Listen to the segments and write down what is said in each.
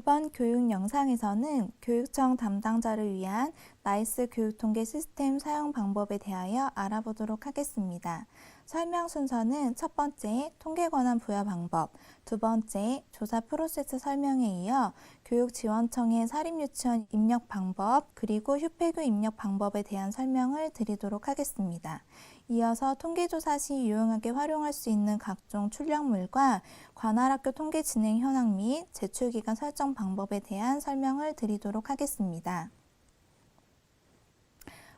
이번 교육 영상에서는 교육청 담당자를 위한 나이스 교육통계 시스템 사용 방법에 대하여 알아보도록 하겠습니다. 설명 순서는 첫 번째, 통계 권한 부여 방법, 두 번째, 조사 프로세스 설명에 이어 교육지원청의 사립유치원 입력 방법, 그리고 휴폐교 입력 방법에 대한 설명을 드리도록 하겠습니다. 이어서 통계조사 시 유용하게 활용할 수 있는 각종 출력물과 관할학교 통계 진행 현황 및 제출기간 설정 방법에 대한 설명을 드리도록 하겠습니다.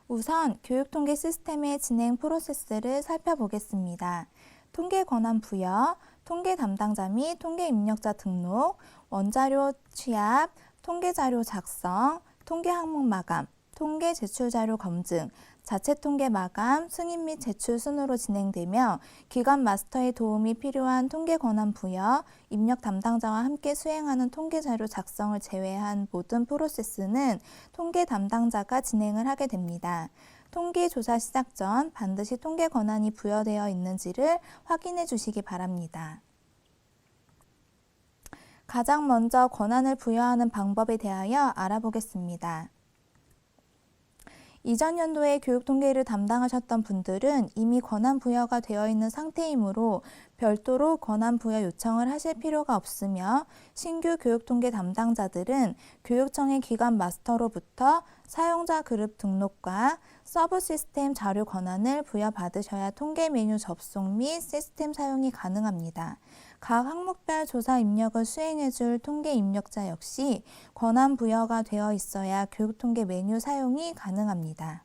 우선 교육통계 시스템의 진행 프로세스를 살펴보겠습니다. 통계 권한 부여, 통계 담당자 및 통계 입력자 등록, 원자료 취합, 통계자료 작성, 통계 항목 마감, 통계 제출 자료 검증, 자체 통계 마감, 승인 및 제출 순으로 진행되며 기관 마스터의 도움이 필요한 통계 권한 부여, 입력 담당자와 함께 수행하는 통계 자료 작성을 제외한 모든 프로세스는 통계 담당자가 진행을 하게 됩니다. 통계 조사 시작 전 반드시 통계 권한이 부여되어 있는지를 확인해 주시기 바랍니다. 가장 먼저 권한을 부여하는 방법에 대하여 알아보겠습니다. 이전 연도에 교육통계를 담당하셨던 분들은 이미 권한 부여가 되어 있는 상태이므로 별도로 권한 부여 요청을 하실 필요가 없으며 신규 교육통계 담당자들은 교육청의 기관 마스터로부터 사용자 그룹 등록과 서브 시스템 자료 권한을 부여받으셔야 통계 메뉴 접속 및 시스템 사용이 가능합니다. 각 항목별 조사 입력을 수행해줄 통계 입력자 역시 권한 부여가 되어 있어야 교육통계 메뉴 사용이 가능합니다.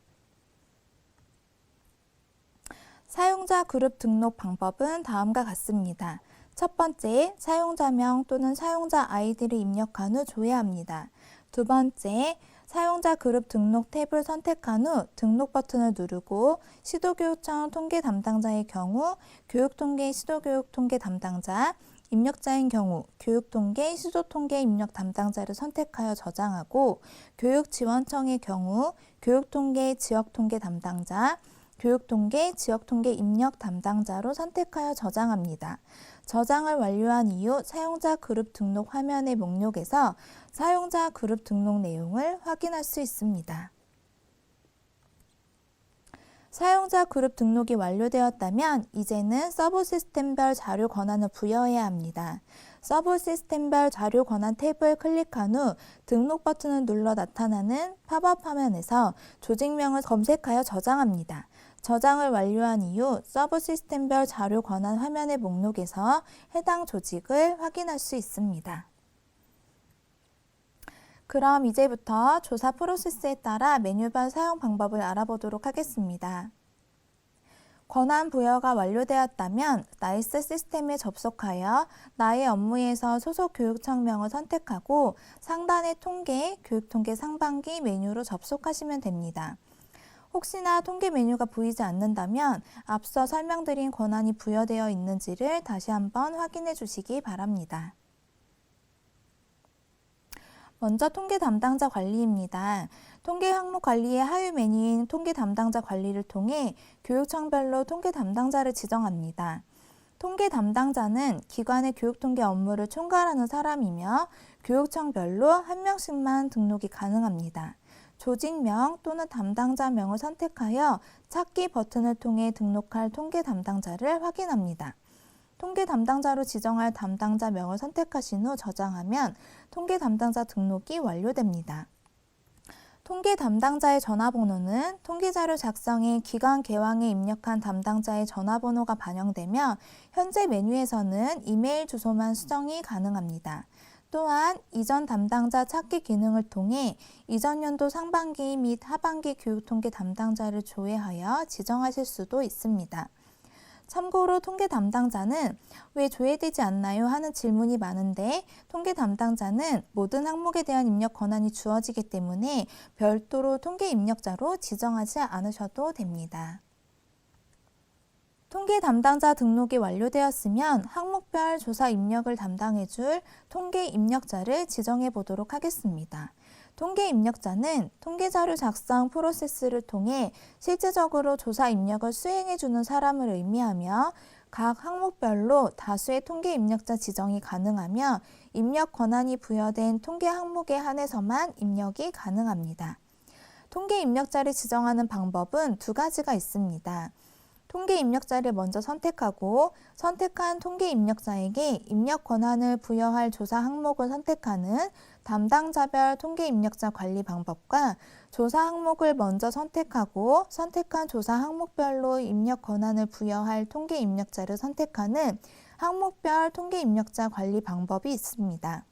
사용자 그룹 등록 방법은 다음과 같습니다. 첫 번째, 사용자명 또는 사용자 아이디를 입력한 후 조회합니다. 두 번째, 사용자 그룹 등록 탭을 선택한 후 등록 버튼을 누르고 시도교육청 통계 담당자의 경우 교육통계 시도교육통계 담당자, 입력자인 경우 교육통계 시도통계 입력 담당자를 선택하여 저장하고 교육지원청의 경우 교육통계 지역통계 담당자, 교육통계 지역통계 입력 담당자로 선택하여 저장합니다. 저장을 완료한 이후 사용자 그룹 등록 화면의 목록에서 사용자 그룹 등록 내용을 확인할 수 있습니다. 사용자 그룹 등록이 완료되었다면 이제는 서브 시스템별 자료 권한을 부여해야 합니다. 서브 시스템별 자료 권한 탭을 클릭한 후 등록 버튼을 눌러 나타나는 팝업 화면에서 조직명을 검색하여 저장합니다. 저장을 완료한 이후 서브 시스템별 자료 권한 화면의 목록에서 해당 조직을 확인할 수 있습니다. 그럼 이제부터 조사 프로세스에 따라 메뉴별 사용 방법을 알아보도록 하겠습니다. 권한 부여가 완료되었다면 나이스 시스템에 접속하여 나의 업무에서 소속 교육청명을 선택하고 상단의 통계, 교육통계 상반기 메뉴로 접속하시면 됩니다. 혹시나 통계 메뉴가 보이지 않는다면 앞서 설명드린 권한이 부여되어 있는지를 다시 한번 확인해 주시기 바랍니다. 먼저 통계 담당자 관리입니다. 통계 항목 관리의 하위 메뉴인 통계 담당자 관리를 통해 교육청별로 통계 담당자를 지정합니다. 통계 담당자는 기관의 교육통계 업무를 총괄하는 사람이며 교육청별로 한 명씩만 등록이 가능합니다. 조직명 또는 담당자명을 선택하여 찾기 버튼을 통해 등록할 통계 담당자를 확인합니다. 통계 담당자로 지정할 담당자명을 선택하신 후 저장하면 통계 담당자 등록이 완료됩니다. 통계 담당자의 전화번호는 통계자료 작성에 기관 개왕에 입력한 담당자의 전화번호가 반영되며 현재 메뉴에서는 이메일 주소만 수정이 가능합니다. 또한 이전 담당자 찾기 기능을 통해 이전 연도 상반기 및 하반기 교육통계 담당자를 조회하여 지정하실 수도 있습니다. 참고로 통계 담당자는 왜 조회되지 않나요? 하는 질문이 많은데 통계 담당자는 모든 항목에 대한 입력 권한이 주어지기 때문에 별도로 통계 입력자로 지정하지 않으셔도 됩니다. 통계 담당자 등록이 완료되었으면 항목별 조사 입력을 담당해줄 통계 입력자를 지정해 보도록 하겠습니다. 통계 입력자는 통계자료 작성 프로세스를 통해 실질적으로 조사 입력을 수행해주는 사람을 의미하며 각 항목별로 다수의 통계 입력자 지정이 가능하며 입력 권한이 부여된 통계 항목에 한해서만 입력이 가능합니다. 통계 입력자를 지정하는 방법은 두 가지가 있습니다. 통계 입력자를 먼저 선택하고 선택한 통계 입력자에게 입력 권한을 부여할 조사 항목을 선택하는 담당자별 통계 입력자 관리 방법과 조사 항목을 먼저 선택하고 선택한 조사 항목별로 입력 권한을 부여할 통계 입력자를 선택하는 항목별 통계 입력자 관리 방법이 있습니다.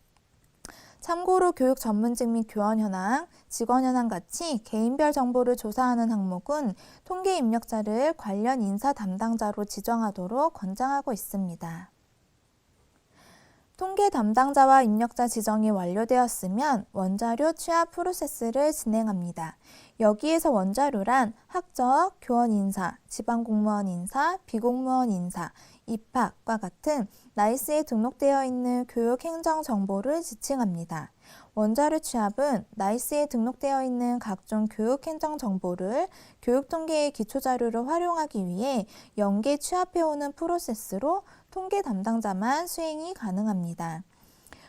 참고로 교육 전문직 및 교원 현황, 직원 현황 같이 개인별 정보를 조사하는 항목은 통계 입력자를 관련 인사 담당자로 지정하도록 권장하고 있습니다. 통계 담당자와 입력자 지정이 완료되었으면 원자료 취합 프로세스를 진행합니다. 여기에서 원자료란 학적, 교원 인사, 지방공무원 인사, 비공무원 인사, 입학과 같은 나이스에 등록되어 있는 교육 행정 정보를 지칭합니다. 원자료 취합은 나이스에 등록되어 있는 각종 교육 행정 정보를 교육 통계의 기초 자료로 활용하기 위해 연계 취합해오는 프로세스로 통계 담당자만 수행이 가능합니다.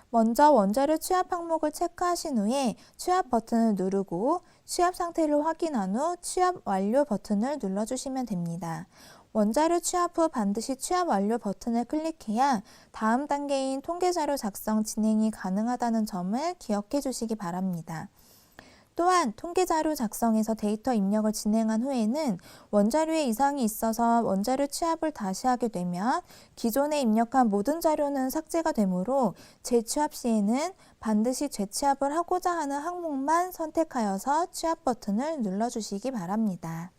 먼저 원자료 취합 항목을 체크하신 후에 취합 버튼을 누르고 취합 상태를 확인한 후 취합 완료 버튼을 눌러주시면 됩니다. 원자료 취합 후 반드시 취합 완료 버튼을 클릭해야 다음 단계인 통계자료 작성 진행이 가능하다는 점을 기억해 주시기 바랍니다. 또한 통계자료 작성에서 데이터 입력을 진행한 후에는 원자료에 이상이 있어서 원자료 취합을 다시 하게 되면 기존에 입력한 모든 자료는 삭제가 되므로 재취합 시에는 반드시 재취합을 하고자 하는 항목만 선택하여서 취합 버튼을 눌러주시기 바랍니다.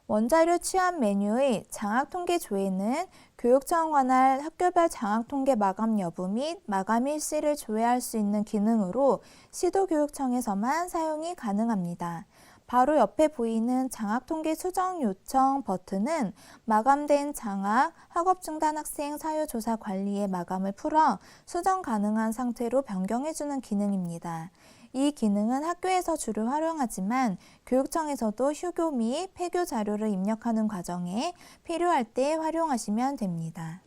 원자료 취합 메뉴의 장학통계 조회는 교육청 관할 학교별 장학통계 마감 여부 및 마감 일시를 조회할 수 있는 기능으로 시도교육청에서만 사용이 가능합니다. 바로 옆에 보이는 장학통계 수정 요청 버튼은 마감된 장학, 학업 중단 학생 사유 조사 관리의 마감을 풀어 수정 가능한 상태로 변경해주는 기능입니다. 이 기능은 학교에서 주로 활용하지만 교육청에서도 휴교 및 폐교 자료를 입력하는 과정에 필요할 때 활용하시면 됩니다.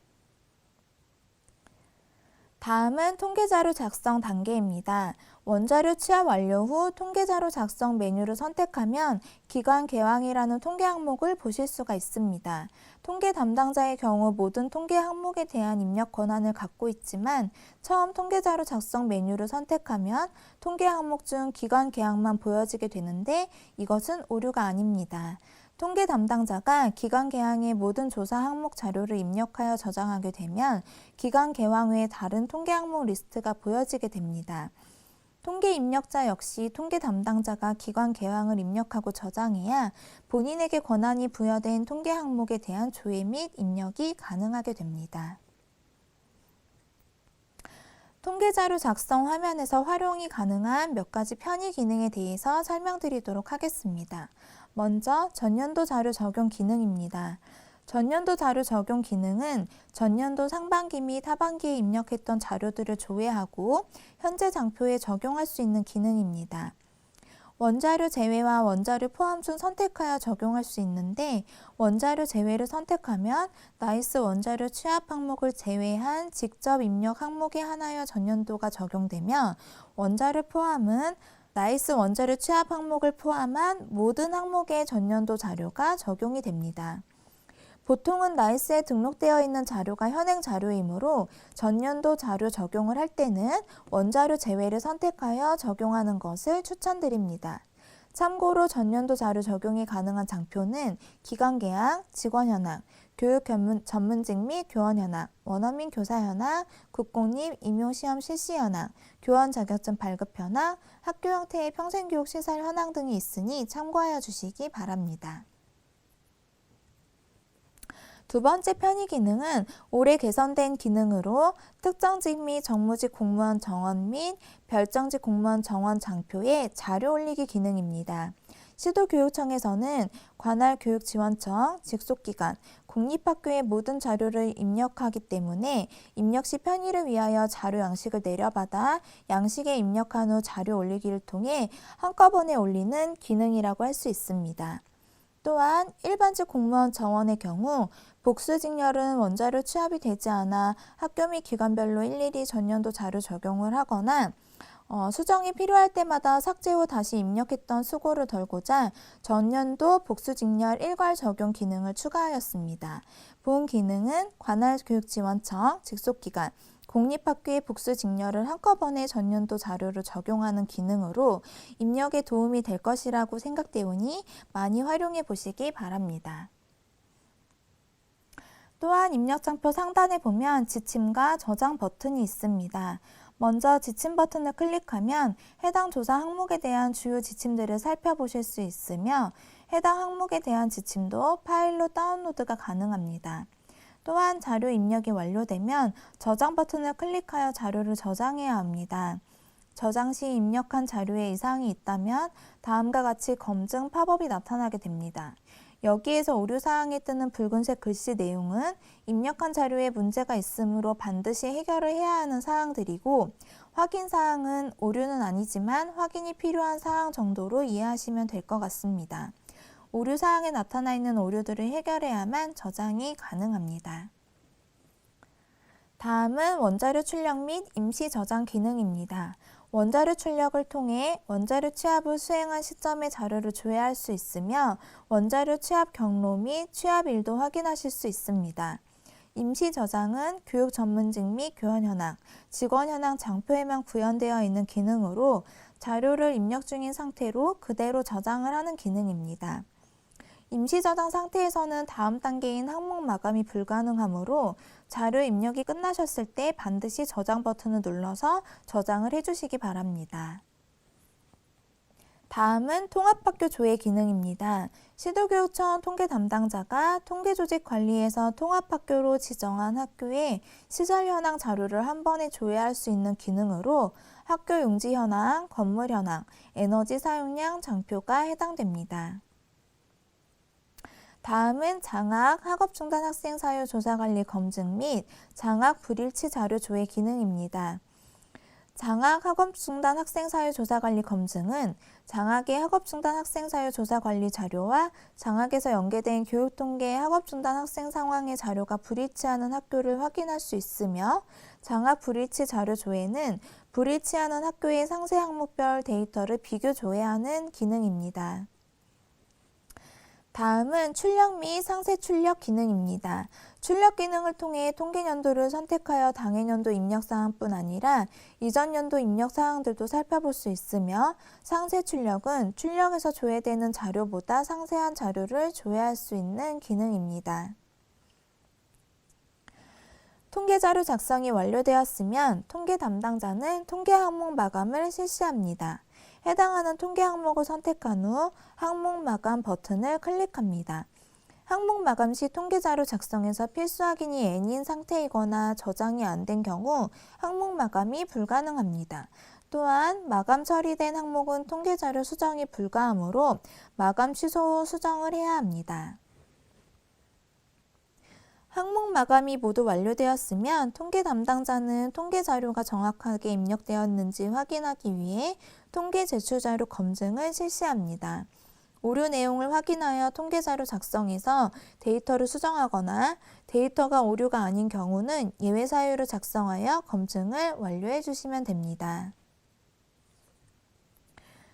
다음은 통계자료 작성 단계입니다. 원자료 취합 완료 후 통계자료 작성 메뉴를 선택하면 기관 개황이라는 통계 항목을 보실 수가 있습니다. 통계 담당자의 경우 모든 통계 항목에 대한 입력 권한을 갖고 있지만 처음 통계자료 작성 메뉴를 선택하면 통계 항목 중 기관 개황만 보여지게 되는데 이것은 오류가 아닙니다. 통계 담당자가 기관 개황의 모든 조사 항목 자료를 입력하여 저장하게 되면 기관 개황 외에 다른 통계 항목 리스트가 보여지게 됩니다. 통계 입력자 역시 통계 담당자가 기관 개황을 입력하고 저장해야 본인에게 권한이 부여된 통계 항목에 대한 조회 및 입력이 가능하게 됩니다. 통계자료 작성 화면에서 활용이 가능한 몇 가지 편의 기능에 대해서 설명드리도록 하겠습니다. 먼저 전년도 자료 적용 기능입니다. 전년도 자료 적용 기능은 전년도 상반기 및 하반기에 입력했던 자료들을 조회하고 현재 장표에 적용할 수 있는 기능입니다. 원자료 제외와 원자료 포함 중 선택하여 적용할 수 있는데 원자료 제외를 선택하면 나이스 원자료 취합 항목을 제외한 직접 입력 항목에 한하여 전년도가 적용되며 원자료 포함은 나이스 원자료 취합 항목을 포함한 모든 항목의 전년도 자료가 적용이 됩니다. 보통은 나이스에 등록되어 있는 자료가 현행 자료이므로 전년도 자료 적용을 할 때는 원자료 제외를 선택하여 적용하는 것을 추천드립니다. 참고로 전년도 자료 적용이 가능한 장표는 기관 개항, 직원 현황, 교육 전문직 및 교원 현황, 원어민 교사 현황, 국공립 임용시험 실시 현황, 교원 자격증 발급 현황, 학교 형태의 평생교육 시설 현황 등이 있으니 참고하여 주시기 바랍니다. 두 번째 편의 기능은 올해 개선된 기능으로 특정직 및 정무직 공무원 정원 및 별정직 공무원 정원 장표에 자료 올리기 기능입니다. 시도교육청에서는 관할 교육지원청, 직속기관, 공립학교의 모든 자료를 입력하기 때문에 입력 시 편의를 위하여 자료 양식을 내려받아 양식에 입력한 후 자료 올리기를 통해 한꺼번에 올리는 기능이라고 할 수 있습니다. 또한 일반직 공무원 정원의 경우 복수직렬은 원자료 취합이 되지 않아 학교 및 기관별로 일일이 전년도 자료 적용을 하거나 수정이 필요할 때마다 삭제 후 다시 입력했던 수고를 덜고자 전년도 복수직렬 일괄 적용 기능을 추가하였습니다. 본 기능은 관할교육지원청, 직속기관, 공립학교의 복수직렬을 한꺼번에 전년도 자료를 적용하는 기능으로 입력에 도움이 될 것이라고 생각되오니 많이 활용해 보시기 바랍니다. 또한 입력장표 상단에 보면 지침과 저장 버튼이 있습니다. 먼저 지침 버튼을 클릭하면 해당 조사 항목에 대한 주요 지침들을 살펴보실 수 있으며 해당 항목에 대한 지침도 파일로 다운로드가 가능합니다. 또한 자료 입력이 완료되면 저장 버튼을 클릭하여 자료를 저장해야 합니다. 저장 시 입력한 자료에 이상이 있다면 다음과 같이 검증 팝업이 나타나게 됩니다. 여기에서 오류사항에 뜨는 붉은색 글씨 내용은 입력한 자료에 문제가 있으므로 반드시 해결을 해야 하는 사항들이고 확인사항은 오류는 아니지만 확인이 필요한 사항 정도로 이해하시면 될 것 같습니다. 오류사항에 나타나 있는 오류들을 해결해야만 저장이 가능합니다. 다음은 원자료 출력 및 임시 저장 기능입니다. 원자료 출력을 통해 원자료 취합을 수행한 시점의 자료를 조회할 수 있으며 원자료 취합 경로 및 취합일도 확인하실 수 있습니다. 임시 저장은 교육 전문직 및 교원 현황, 직원 현황 장표에만 구현되어 있는 기능으로 자료를 입력 중인 상태로 그대로 저장을 하는 기능입니다. 임시 저장 상태에서는 다음 단계인 항목 마감이 불가능하므로 자료 입력이 끝나셨을 때 반드시 저장 버튼을 눌러서 저장을 해주시기 바랍니다. 다음은 통합학교 조회 기능입니다. 시도교육청 통계 담당자가 통계조직관리에서 통합학교로 지정한 학교의 시설 현황 자료를 한 번에 조회할 수 있는 기능으로 학교 용지 현황, 건물 현황, 에너지 사용량 장표가 해당됩니다. 다음은 장학, 학업중단 학생 사유 조사관리 검증 및 장학 불일치 자료 조회 기능입니다. 장학, 학업중단 학생 사유 조사관리 검증은 장학의 학업중단 학생 사유 조사관리 자료와 장학에서 연계된 교육통계 학업중단 학생 상황의 자료가 불일치하는 학교를 확인할 수 있으며 장학 불일치 자료 조회는 불일치하는 학교의 상세 항목별 데이터를 비교 조회하는 기능입니다. 다음은 출력 및 상세 출력 기능입니다. 출력 기능을 통해 통계연도를 선택하여 당해년도 입력사항뿐 아니라 이전 연도 입력사항들도 살펴볼 수 있으며 상세 출력은 출력에서 조회되는 자료보다 상세한 자료를 조회할 수 있는 기능입니다. 통계자료 작성이 완료되었으면 통계 담당자는 통계 항목 마감을 실시합니다. 해당하는 통계 항목을 선택한 후 항목 마감 버튼을 클릭합니다. 항목 마감 시 통계자료 작성에서 필수 확인이 N인 상태이거나 저장이 안 된 경우 항목 마감이 불가능합니다. 또한 마감 처리된 항목은 통계자료 수정이 불가하므로 마감 취소 후 수정을 해야 합니다. 항목 마감이 모두 완료되었으면 통계 담당자는 통계 자료가 정확하게 입력되었는지 확인하기 위해 통계 제출 자료 검증을 실시합니다. 오류 내용을 확인하여 통계 자료 작성에서 데이터를 수정하거나 데이터가 오류가 아닌 경우는 예외 사유를 작성하여 검증을 완료해 주시면 됩니다.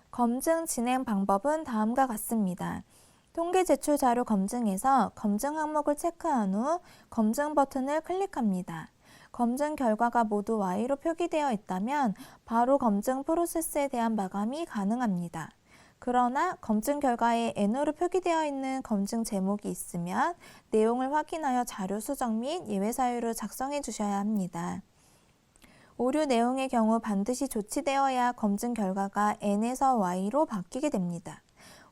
검증 진행 방법은 다음과 같습니다. 통계 제출 자료 검증에서 검증 항목을 체크한 후 검증 버튼을 클릭합니다. 검증 결과가 모두 Y로 표기되어 있다면 바로 검증 프로세스에 대한 마감이 가능합니다. 그러나 검증 결과에 N으로 표기되어 있는 검증 제목이 있으면 내용을 확인하여 자료 수정 및 예외 사유를 작성해 주셔야 합니다. 오류 내용의 경우 반드시 조치되어야 검증 결과가 N에서 Y로 바뀌게 됩니다.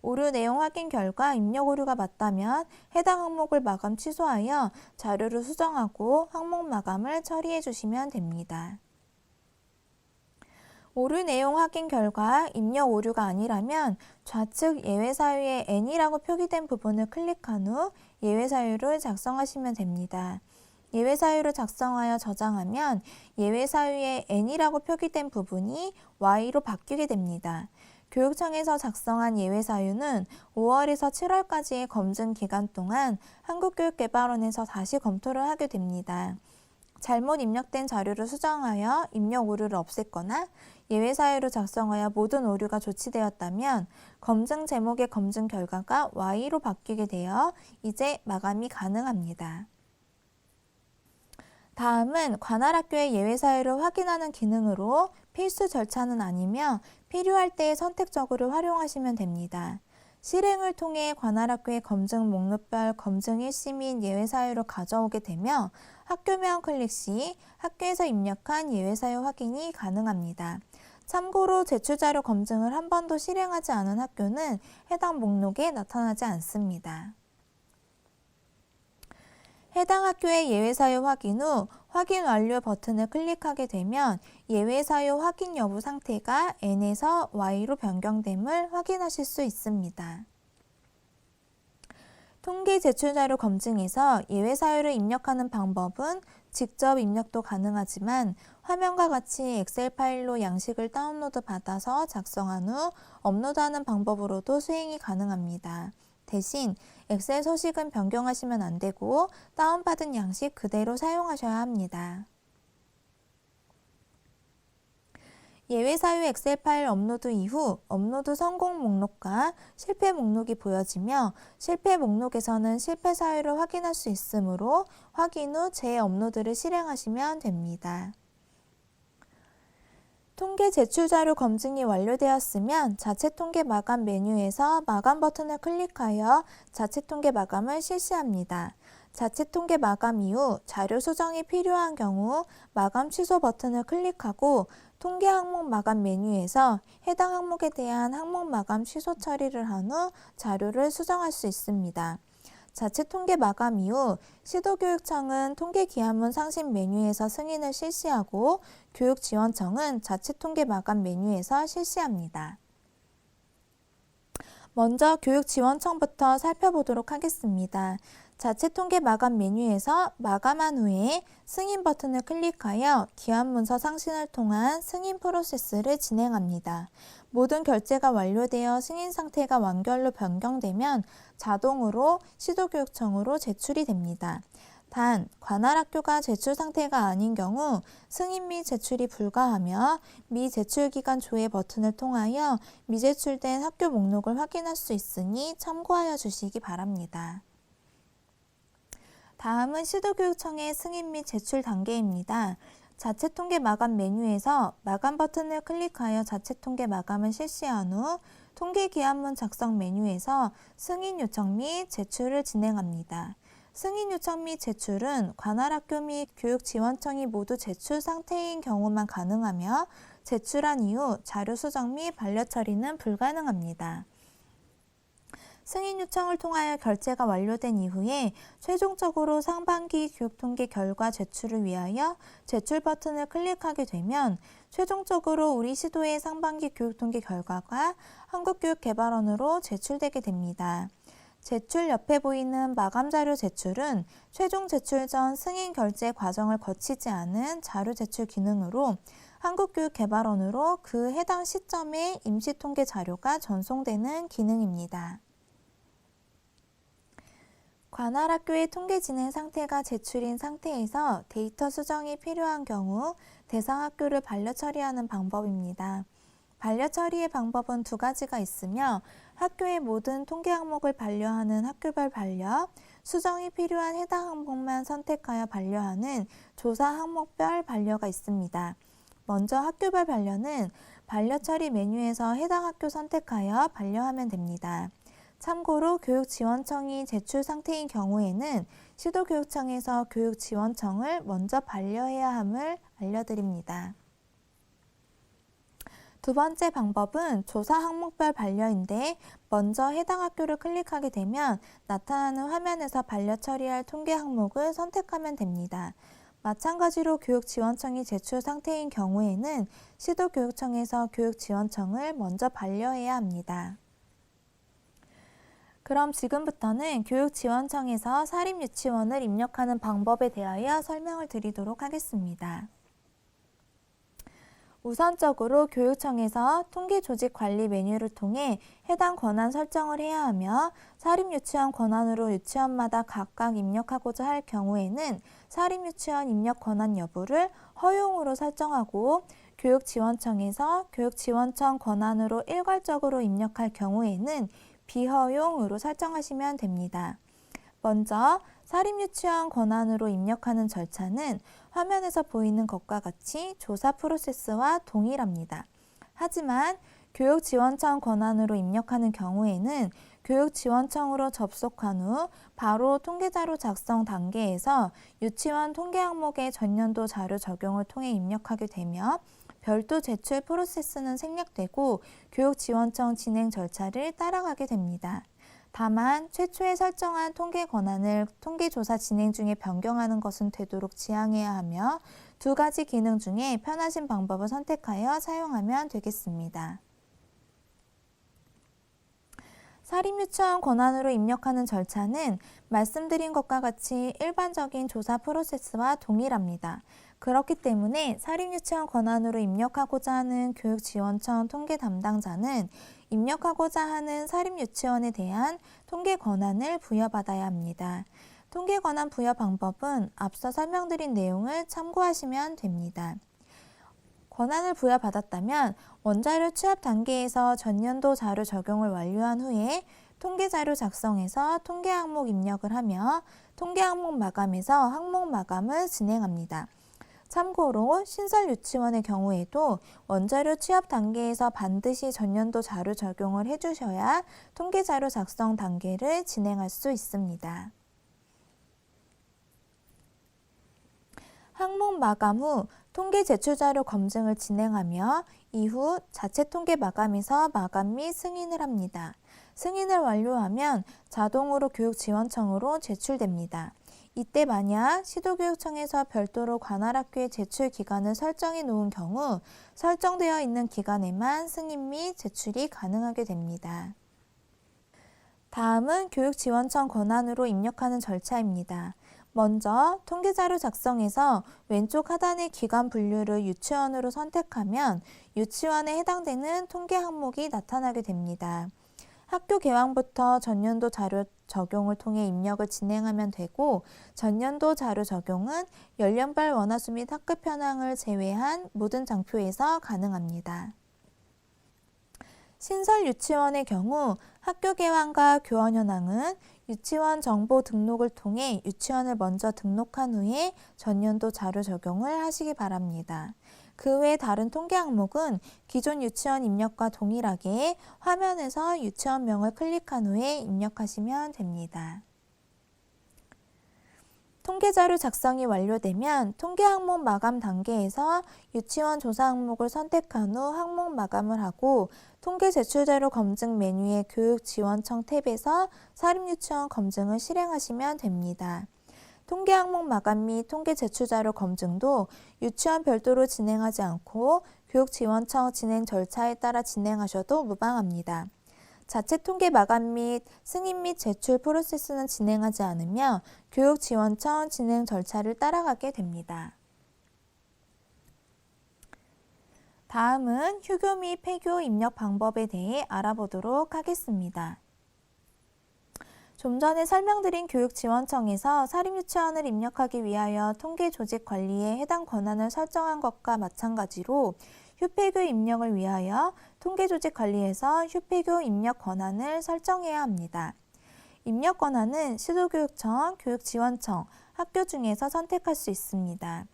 오류 내용 확인 결과 입력 오류가 맞다면 해당 항목을 마감 취소하여 자료를 수정하고 항목 마감을 처리해 주시면 됩니다. 오류 내용 확인 결과 입력 오류가 아니라면 좌측 예외 사유에 N이라고 표기된 부분을 클릭한 후 예외 사유를 작성하시면 됩니다. 예외 사유를 작성하여 저장하면 예외 사유에 N이라고 표기된 부분이 Y로 바뀌게 됩니다. 교육청에서 작성한 예외사유는 5월에서 7월까지의 검증 기간 동안 한국교육개발원에서 다시 검토를 하게 됩니다. 잘못 입력된 자료를 수정하여 입력 오류를 없앴거나 예외사유로 작성하여 모든 오류가 조치되었다면 검증 제목의 검증 결과가 Y로 바뀌게 되어 이제 마감이 가능합니다. 다음은 관할학교의 예외사유를 확인하는 기능으로 필수 절차는 아니며 필요할 때 선택적으로 활용하시면 됩니다. 실행을 통해 관할학교의 검증 목록별 검증 일시 및 예외사유를 가져오게 되며 학교명 클릭 시 학교에서 입력한 예외사유 확인이 가능합니다. 참고로 제출자료 검증을 한 번도 실행하지 않은 학교는 해당 목록에 나타나지 않습니다. 해당 학교의 예외사유 확인 후 확인 완료 버튼을 클릭하게 되면 예외사유 확인 여부 상태가 N에서 Y로 변경됨을 확인하실 수 있습니다. 통계 제출자료 검증에서 예외사유를 입력하는 방법은 직접 입력도 가능하지만 화면과 같이 엑셀 파일로 양식을 다운로드 받아서 작성한 후 업로드하는 방법으로도 수행이 가능합니다. 대신 엑셀 서식은 변경하시면 안 되고 다운받은 양식 그대로 사용하셔야 합니다. 예외사유 엑셀 파일 업로드 이후 업로드 성공 목록과 실패 목록이 보여지며 실패 목록에서는 실패 사유를 확인할 수 있으므로 확인 후 재업로드를 실행하시면 됩니다. 통계 제출 자료 검증이 완료되었으면 자체 통계 마감 메뉴에서 마감 버튼을 클릭하여 자체 통계 마감을 실시합니다. 자체 통계 마감 이후 자료 수정이 필요한 경우 마감 취소 버튼을 클릭하고 통계 항목 마감 메뉴에서 해당 항목에 대한 항목 마감 취소 처리를 한 후 자료를 수정할 수 있습니다. 자체 통계 마감 이후 시도교육청은 통계기한문 상신 메뉴에서 승인을 실시하고 교육지원청은 자체 통계 마감 메뉴에서 실시합니다. 먼저 교육지원청부터 살펴보도록 하겠습니다. 자체 통계 마감 메뉴에서 마감한 후에 승인 버튼을 클릭하여 기한문서 상신을 통한 승인 프로세스를 진행합니다. 모든 결제가 완료되어 승인 상태가 완결로 변경되면 자동으로 시도교육청으로 제출이 됩니다. 단, 관할학교가 제출 상태가 아닌 경우 승인 및 제출이 불가하며 미제출 기간 조회 버튼을 통하여 미제출된 학교 목록을 확인할 수 있으니 참고하여 주시기 바랍니다. 다음은 시도교육청의 승인 및 제출 단계입니다. 자체 통계 마감 메뉴에서 마감 버튼을 클릭하여 자체 통계 마감을 실시한 후 통계 기한문 작성 메뉴에서 승인 요청 및 제출을 진행합니다. 승인 요청 및 제출은 관할학교 및 교육지원청이 모두 제출 상태인 경우만 가능하며 제출한 이후 자료 수정 및 반려 처리는 불가능합니다. 승인 요청을 통하여 결제가 완료된 이후에 최종적으로 상반기 교육통계 결과 제출을 위하여 제출 버튼을 클릭하게 되면 최종적으로 우리 시도의 상반기 교육통계 결과가 한국교육개발원으로 제출되게 됩니다. 제출 옆에 보이는 마감자료 제출은 최종 제출 전 승인 결제 과정을 거치지 않은 자료 제출 기능으로 한국교육개발원으로 그 해당 시점에 임시통계 자료가 전송되는 기능입니다. 관할학교의 통계 진행 상태가 제출인 상태에서 데이터 수정이 필요한 경우 대상 학교를 반려 처리하는 방법입니다. 반려 처리의 방법은 두 가지가 있으며 학교의 모든 통계 항목을 반려하는 학교별 반려, 수정이 필요한 해당 항목만 선택하여 반려하는 조사 항목별 반려가 있습니다. 먼저 학교별 반려는 반려 처리 메뉴에서 해당 학교 선택하여 반려하면 됩니다. 참고로 교육지원청이 제출 상태인 경우에는 시도교육청에서 교육지원청을 먼저 반려해야 함을 알려드립니다. 두 번째 방법은 조사 항목별 반려인데 먼저 해당 학교를 클릭하게 되면 나타나는 화면에서 반려 처리할 통계 항목을 선택하면 됩니다. 마찬가지로 교육지원청이 제출 상태인 경우에는 시도교육청에서 교육지원청을 먼저 반려해야 합니다. 그럼 지금부터는 교육지원청에서 사립유치원을 입력하는 방법에 대하여 설명을 드리도록 하겠습니다. 우선적으로 교육청에서 통계조직 관리 메뉴를 통해 해당 권한 설정을 해야 하며 사립유치원 권한으로 유치원마다 각각 입력하고자 할 경우에는 사립유치원 입력 권한 여부를 허용으로 설정하고 교육지원청에서 교육지원청 권한으로 일괄적으로 입력할 경우에는 비허용으로 설정하시면 됩니다. 먼저 사립유치원 권한으로 입력하는 절차는 화면에서 보이는 것과 같이 조사 프로세스와 동일합니다. 하지만 교육지원청 권한으로 입력하는 경우에는 교육지원청으로 접속한 후 바로 통계자료 작성 단계에서 유치원 통계 항목의 전년도 자료 적용을 통해 입력하게 되며 별도 제출 프로세스는 생략되고 교육지원청 진행 절차를 따라가게 됩니다. 다만 최초에 설정한 통계 권한을 통계조사 진행 중에 변경하는 것은 되도록 지양해야 하며 두 가지 기능 중에 편하신 방법을 선택하여 사용하면 되겠습니다. 사립유치원 권한으로 입력하는 절차는 말씀드린 것과 같이 일반적인 조사 프로세스와 동일합니다. 그렇기 때문에 사립유치원 권한으로 입력하고자 하는 교육지원청 통계 담당자는 입력하고자 하는 사립유치원에 대한 통계 권한을 부여받아야 합니다. 통계 권한 부여 방법은 앞서 설명드린 내용을 참고하시면 됩니다. 권한을 부여받았다면 원자료 취합 단계에서 전년도 자료 적용을 완료한 후에 통계자료 작성에서 통계 항목 입력을 하며 통계 항목 마감에서 항목 마감을 진행합니다. 참고로 신설 유치원의 경우에도 원자료 취합 단계에서 반드시 전년도 자료 적용을 해주셔야 통계자료 작성 단계를 진행할 수 있습니다. 항목 마감 후 통계 제출 자료 검증을 진행하며 이후 자체 통계 마감에서 마감 및 승인을 합니다. 승인을 완료하면 자동으로 교육지원청으로 제출됩니다. 이때 만약 시도교육청에서 별도로 관할학교에 제출 기간을 설정해 놓은 경우 설정되어 있는 기간에만 승인 및 제출이 가능하게 됩니다. 다음은 교육지원청 권한으로 입력하는 절차입니다. 먼저 통계자료 작성에서 왼쪽 하단의 기관 분류를 유치원으로 선택하면 유치원에 해당되는 통계 항목이 나타나게 됩니다. 학교 개강부터 전년도 자료 적용을 통해 입력을 진행하면 되고 전년도 자료 적용은 연령별 원화수 및 학급 현황을 제외한 모든 장표에서 가능합니다. 신설 유치원의 경우 학교 개강과 교원 현황은 유치원 정보 등록을 통해 유치원을 먼저 등록한 후에 전년도 자료 적용을 하시기 바랍니다. 그 외 다른 통계 항목은 기존 유치원 입력과 동일하게 화면에서 유치원명을 클릭한 후에 입력하시면 됩니다. 통계자료 작성이 완료되면 통계 항목 마감 단계에서 유치원 조사 항목을 선택한 후 항목 마감을 하고 통계 제출자료 검증 메뉴의 교육지원청 탭에서 사립유치원 검증을 실행하시면 됩니다. 통계 항목 마감 및 통계 제출자료 검증도 유치원 별도로 진행하지 않고 교육지원청 진행 절차에 따라 진행하셔도 무방합니다. 자체 통계 마감 및 승인 및 제출 프로세스는 진행하지 않으며 교육지원청 진행 절차를 따라가게 됩니다. 다음은 휴교 및 폐교 입력 방법에 대해 알아보도록 하겠습니다. 좀 전에 설명드린 교육지원청에서 사립유치원을 입력하기 위하여 통계조직 관리에 해당 권한을 설정한 것과 마찬가지로 휴폐교 입력을 위하여 통계조직 관리에서 휴폐교 입력 권한을 설정해야 합니다. 입력 권한은 시도교육청, 교육지원청, 학교 중에서 선택할 수 있습니다.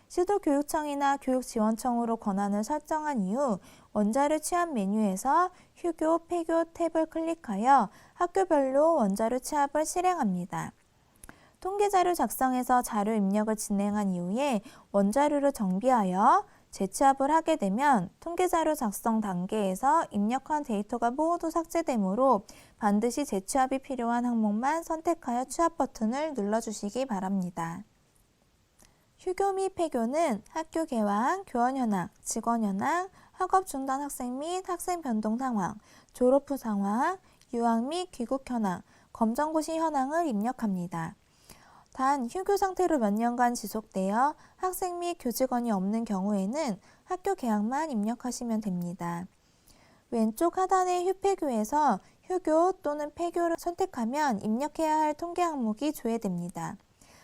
시도교육청이나 교육지원청으로 권한을 설정한 이후 원자료 취합 메뉴에서 휴교, 폐교 탭을 클릭하여 학교별로 원자료 취합을 실행합니다. 통계자료 작성에서 자료 입력을 진행한 이후에 원자료를 정비하여 재취합을 하게 되면 통계자료 작성 단계에서 입력한 데이터가 모두 삭제되므로 반드시 재취합이 필요한 항목만 선택하여 취합 버튼을 눌러주시기 바랍니다. 휴교 및 폐교는 학교 개강, 교원 현황, 직원 현황, 학업 중단 학생 및 학생 변동 상황, 졸업 후 상황, 유학 및 귀국 현황, 검정고시 현황을 입력합니다. 단 휴교 상태로 몇 년간 지속되어 학생 및 교직원이 없는 경우에는 학교 개학만 입력하시면 됩니다. 왼쪽 하단의 휴폐교에서 휴교 또는 폐교를 선택하면 입력해야 할 통계 항목이 조회됩니다.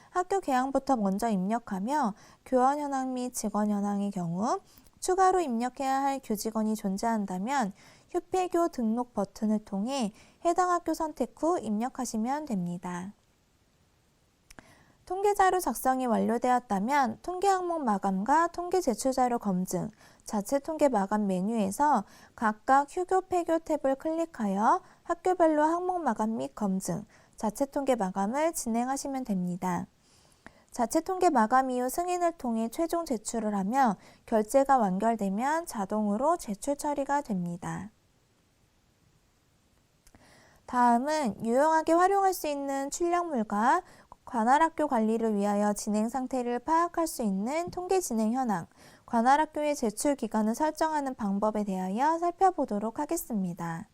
학교 개학부터 먼저 입력하며 교원 현황 및 직원 현황의 경우 추가로 입력해야 할 교직원이 존재한다면 휴폐교 등록 버튼을 통해 해당 학교 선택 후 입력하시면 됩니다. 통계자료 작성이 완료되었다면 통계 항목 마감과 통계 제출자료 검증, 자체 통계 마감 메뉴에서 각각 휴교, 폐교 탭을 클릭하여 학교별로 항목 마감 및 검증, 자체 통계 마감을 진행하시면 됩니다. 자체 통계 마감 이후 승인을 통해 최종 제출을 하며 결제가 완결되면 자동으로 제출 처리가 됩니다. 다음은 유용하게 활용할 수 있는 출력물과 관할학교 관리를 위하여 진행 상태를 파악할 수 있는 통계 진행 현황, 관할학교의 제출 기간을 설정하는 방법에 대하여 살펴보도록 하겠습니다.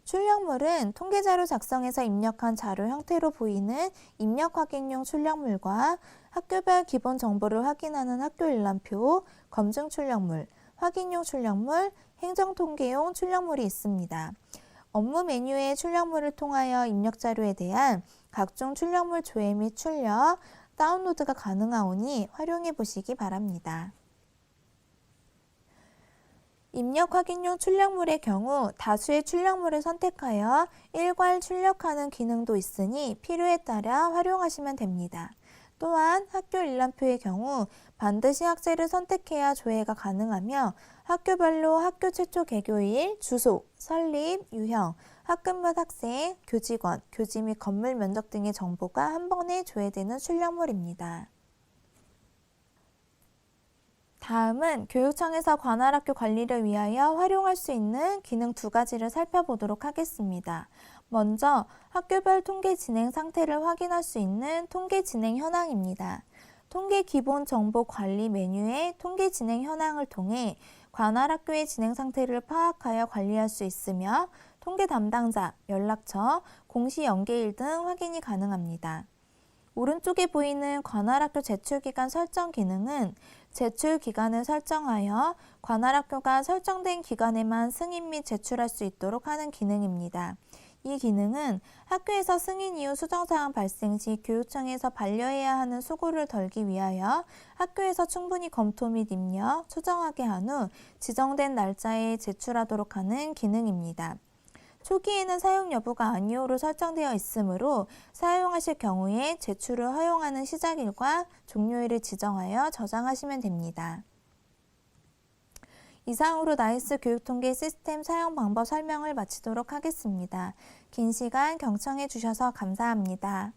출력물은 통계자료 작성에서 입력한 자료 형태로 보이는 입력 확인용 출력물과 학교별 기본 정보를 확인하는 학교 일람표, 검증 출력물, 확인용 출력물, 행정통계용 출력물이 있습니다. 업무 메뉴의 출력물을 통하여 입력 자료에 대한 각종 출력물 조회 및 출력, 다운로드가 가능하오니 활용해 보시기 바랍니다. 입력 확인용 출력물의 경우 다수의 출력물을 선택하여 일괄 출력하는 기능도 있으니 필요에 따라 활용하시면 됩니다. 또한 학교 일람표의 경우 반드시 학생을 선택해야 조회가 가능하며 학교별로 학교 최초 개교일, 주소, 설립, 유형, 학급몇 학생, 교직원, 교지 및 건물 면적 등의 정보가 한 번에 조회되는 출력물입니다. 다음은 교육청에서 관할학교 관리를 위하여 활용할 수 있는 기능 두 가지를 살펴보도록 하겠습니다. 먼저 학교별 통계 진행 상태를 확인할 수 있는 통계 진행 현황입니다. 통계 기본 정보 관리 메뉴의 통계 진행 현황을 통해 관할학교의 진행 상태를 파악하여 관리할 수 있으며 통계 담당자, 연락처, 공시 연계일 등 확인이 가능합니다. 오른쪽에 보이는 관할학교 제출기간 설정 기능은 제출 기간을 설정하여 관할학교가 설정된 기간에만 승인 및 제출할 수 있도록 하는 기능입니다. 이 기능은 학교에서 승인 이후 수정사항 발생 시 교육청에서 반려해야 하는 수고를 덜기 위하여 학교에서 충분히 검토 및 입력, 수정하게 한 후 지정된 날짜에 제출하도록 하는 기능입니다. 초기에는 사용 여부가 아니오로 설정되어 있으므로 사용하실 경우에 제출을 허용하는 시작일과 종료일을 지정하여 저장하시면 됩니다. 이상으로 나이스 교육통계 시스템 사용 방법 설명을 마치도록 하겠습니다. 긴 시간 경청해 주셔서 감사합니다.